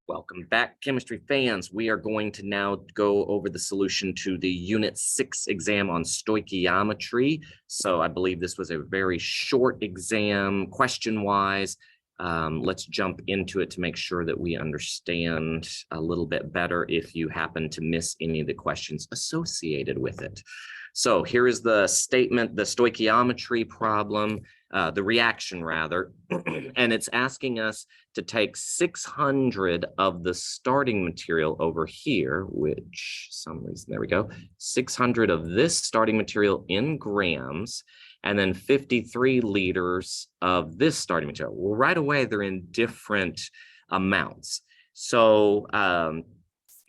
Welcome back, chemistry fans. We are going to now go over the solution to the Unit 6 exam on stoichiometry. So I believe this was a very short exam, question-wise. Let's jump into it to make sure that we understand a little bit better if you happen to miss any of the questions associated with it. So here is the statement, the stoichiometry problem, the reaction rather, and it's asking us to take 600 of the starting material over here, which some reason, there we go, 600 of this starting material in grams, and then 53 liters of this starting material. Well, right away, they're in different amounts. So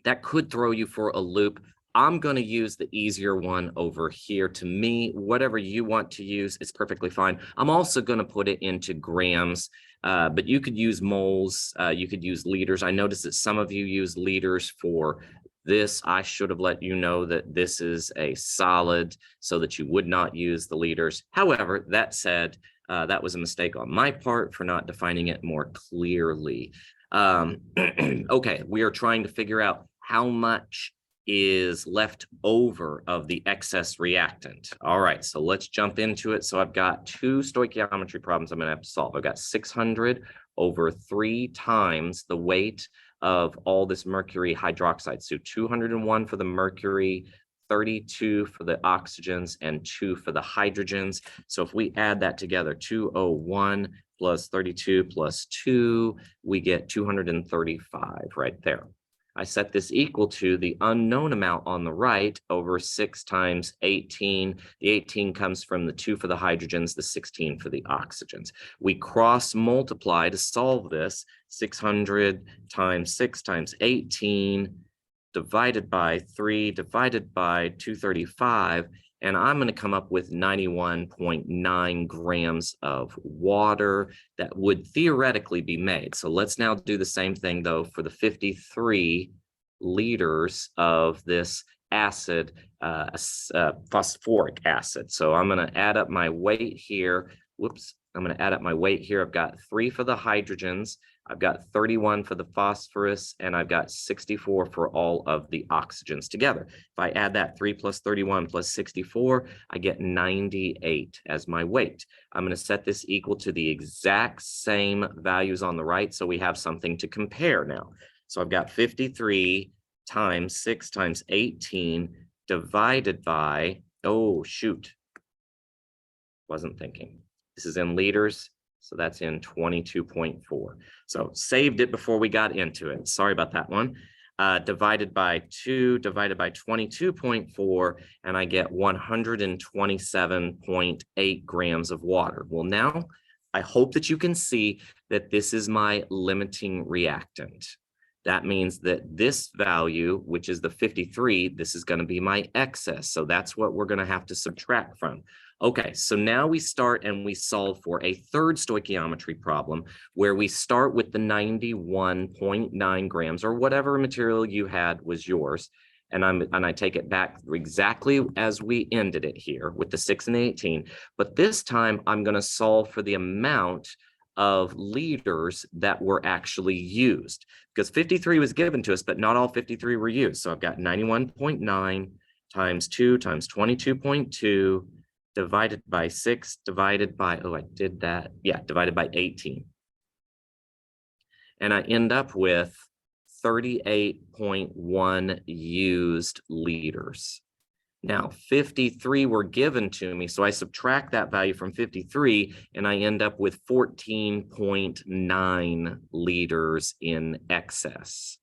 that could throw you for a loop. I'm going to use the easier one over here. To me, whatever you want to use is perfectly fine. I'm also going to put it into grams, but you could use moles, you could use liters. I noticed that some of you use liters for this. I should have let you know that this is a solid so that you would not use the liters. However, that said, that was a mistake on my part for not defining it more clearly. Okay, we are trying to figure out how much is left over of the excess reactant. All right, so let's jump into it. So I've got two stoichiometry problems I'm going to have to solve. I've got 600 over 3 times the weight of all this mercury hydroxide. So 201 for the mercury, 32 for the oxygens, and 2 for the hydrogens. So if we add that together, 201 plus 32 plus 2, we get 235 right there. I set this equal to the unknown amount on the right over 6 times 18. The 18 comes from the 2 for the hydrogens, the 16 for the oxygens. We cross multiply to solve this. 600 times 6 times 18 divided by 3 divided by 235. And I'm going to come up with 91.9 grams of water that would theoretically be made. So let's now do the same thing, though, for the 53 liters of this acid, phosphoric acid. So I'm going to add up my weight here. Whoops. I'm going to add up my weight here. I've got 3 for the hydrogens. I've got 31 for the phosphorus, and I've got 64 for all of the oxygens together. If I add that 3 plus 31 plus 64, I get 98 as my weight. I'm going to set this equal to the exact same values on the right, so we have something to compare now. So I've got 53 times 6 times 18 divided by, oh, shoot. Wasn't thinking. This is in liters. So that's in 22.4. So saved it before we got into it. Sorry about that one. Divided by 2, divided by 22.4, and I get 127.8 grams of water. Well, now I hope that you can see that this is my limiting reactant. That means that this value, which is the 53, this is going to be my excess. So that's what we're going to have to subtract from. Okay, so now we start and we solve for a third stoichiometry problem where we start with the 91.9 grams or whatever material you had was yours. And I take it back exactly as we ended it here with the 6 and the 18. But this time I'm going to solve for the amount of liters that were actually used, because 53 was given to us, but not all 53 were used. So I've got 91.9 times 2 times 22.2 divided by 6 divided by, oh, I did that. Yeah, divided by 18. And I end up with 38.1 used liters. Now, 53 were given to me, so I subtract that value from 53, and I end up with 14.9 liters in excess.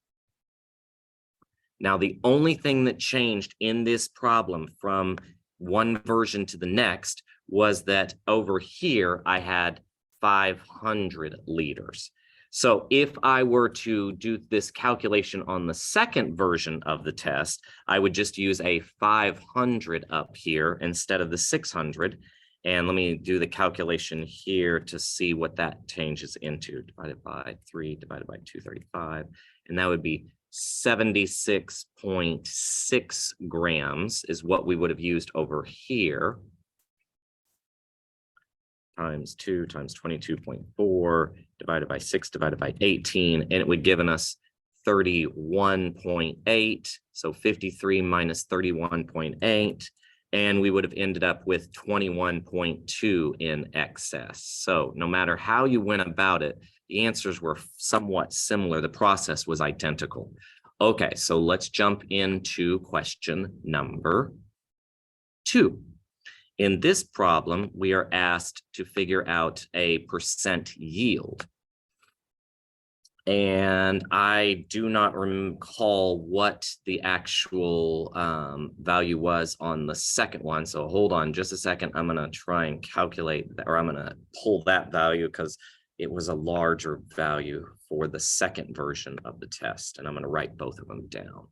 Now, the only thing that changed in this problem from one version to the next was that over here I had 500 liters. So if I were to do this calculation on the second version of the test, I would just use a 500 up here instead of the 600. And let me do the calculation here to see what that changes into. Divided by 3 divided by 235. And that would be 76.6 grams is what we would have used over here. Times 2 times 22.4 divided by 6 divided by 18, and it would given us 31.8. So 53 minus 31.8. And we would have ended up with 21.2 in excess. So no matter how you went about it, the answers were somewhat similar. The process was identical. Okay, so let's jump into question number 2. In this problem, we are asked to figure out a percent yield. And I do not recall what the actual value was on the second one. So hold on just a second. I'm going to try and calculate that, or I'm going to pull that value because it was a larger value for the second version of the test. And I'm going to write both of them down.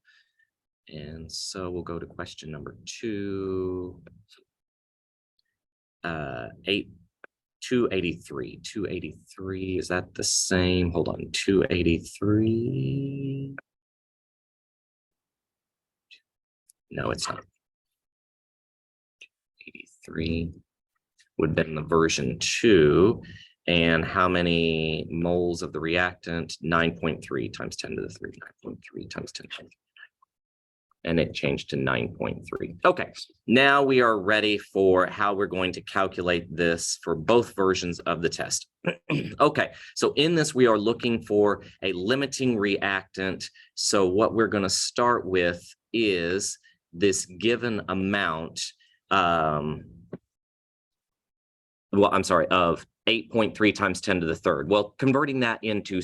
And so we'll go to question number 2. 283, is that the same? Hold on, 283. No, it's not. 83 would have been the version 2. And how many moles of the reactant? 9.3 times 10 to the 3, 9.3 times 10 to the 3. And it changed to 9.3. Okay, now we are ready for how we're going to calculate this for both versions of the test. Okay, so in this, we are looking for a limiting reactant. So what we're going to start with is this given amount, of 8.3 times 10 to the 3rd. Well, converting that into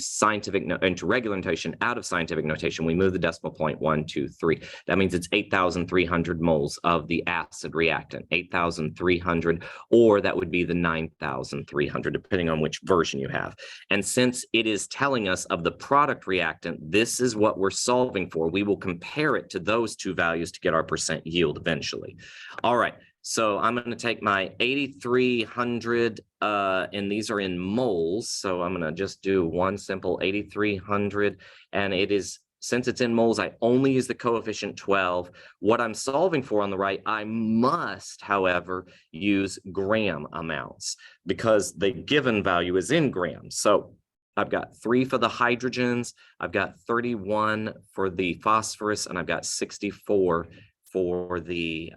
regular notation, out of scientific notation, we move the decimal point 1, 2, 3. That means it's 8,300 moles of the acid reactant, 8,300, or that would be the 9,300, depending on which version you have. And since it is telling us of the product reactant, this is what we're solving for. We will compare it to those two values to get our percent yield eventually. All right. So I'm going to take my 8,300, and these are in moles. So I'm going to just do one simple 8,300. And it is, since it's in moles, I only use the coefficient 12. What I'm solving for on the right, I must, however, use gram amounts because the given value is in grams. So I've got 3 for the hydrogens, I've got 31 for the phosphorus, and I've got 64 for the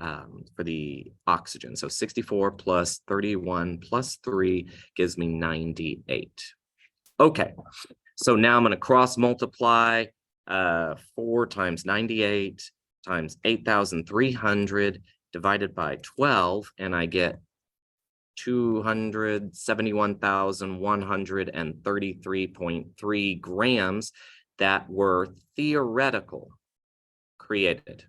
oxygen. So 64 plus 31 plus 3 gives me 98. Okay, so now I'm going to cross multiply 4 times 98 times 8,300 divided by 12, and I get 271,133.3 grams that were theoretical created.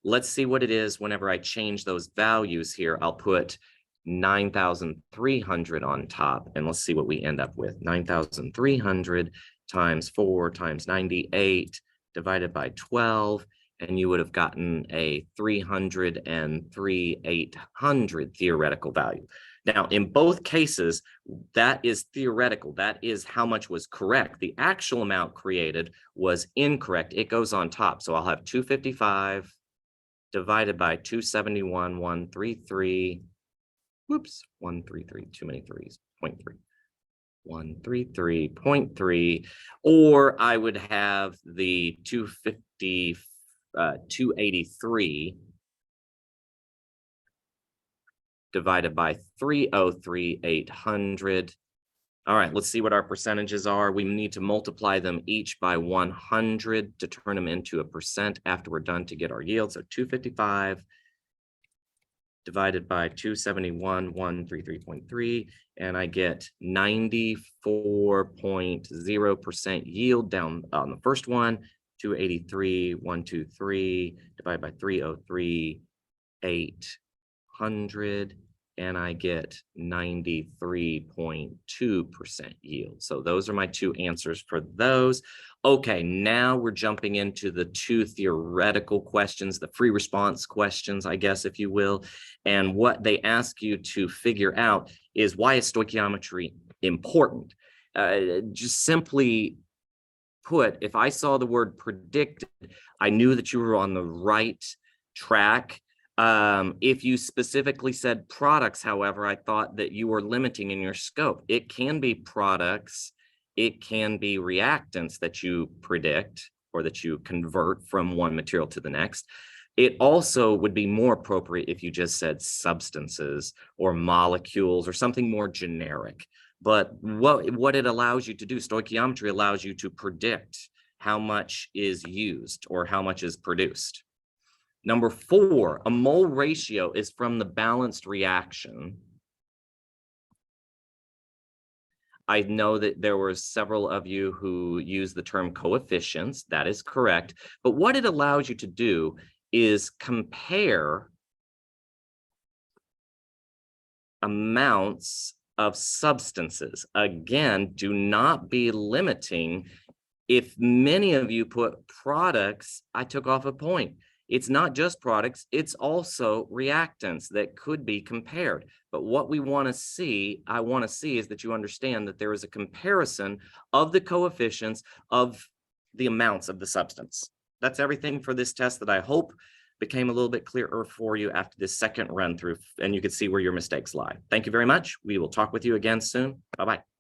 Let's see what it is whenever I change those values here. I'll put 9,300 on top, and let's see what we end up with. 9,300 times 4 times 98 divided by 12, and you would have gotten a 303,800 theoretical value. Now, in both cases, that is theoretical. That is how much was correct. The actual amount created was incorrect. It goes on top. So I'll have 255 divided by 271,133. Whoops, 133, too many threes, 0.3. 133.3, or I would have the 283 divided by 303,800. All right, let's see what our percentages are. We need to multiply them each by 100 to turn them into a percent after we're done to get our yield. So 255 divided by 271,133.3, and I get 94.0% yield down on the first one. 283,123 divided by 303,800. And I get 93.2% yield. So those are my two answers for those. Okay, now we're jumping into the two theoretical questions, the free response questions, I guess, if you will. And what they ask you to figure out is, why is stoichiometry important? Just simply put, if I saw the word predicted, I knew that you were on the right track. If you specifically said products, however, I thought that you were limiting in your scope. It can be products It can be reactants that you predict or that you convert from one material to the next. It also would be more appropriate if you just said substances or molecules or something more generic. But what it allows you to do, stoichiometry allows you to predict how much is used or how much is produced. Number 4, a mole ratio is from the balanced reaction. I know that there were several of you who use the term coefficients. That is correct. But what it allows you to do is compare amounts of substances. Again, do not be limiting. If many of you put products, I took off a point. It's not just products, it's also reactants that could be compared. But what we want to see, I want to see is that you understand that there is a comparison of the coefficients of the amounts of the substance. That's everything for this test that I hope became a little bit clearer for you after this second run through, and you could see where your mistakes lie. Thank you very much. We will talk with you again soon. Bye-bye.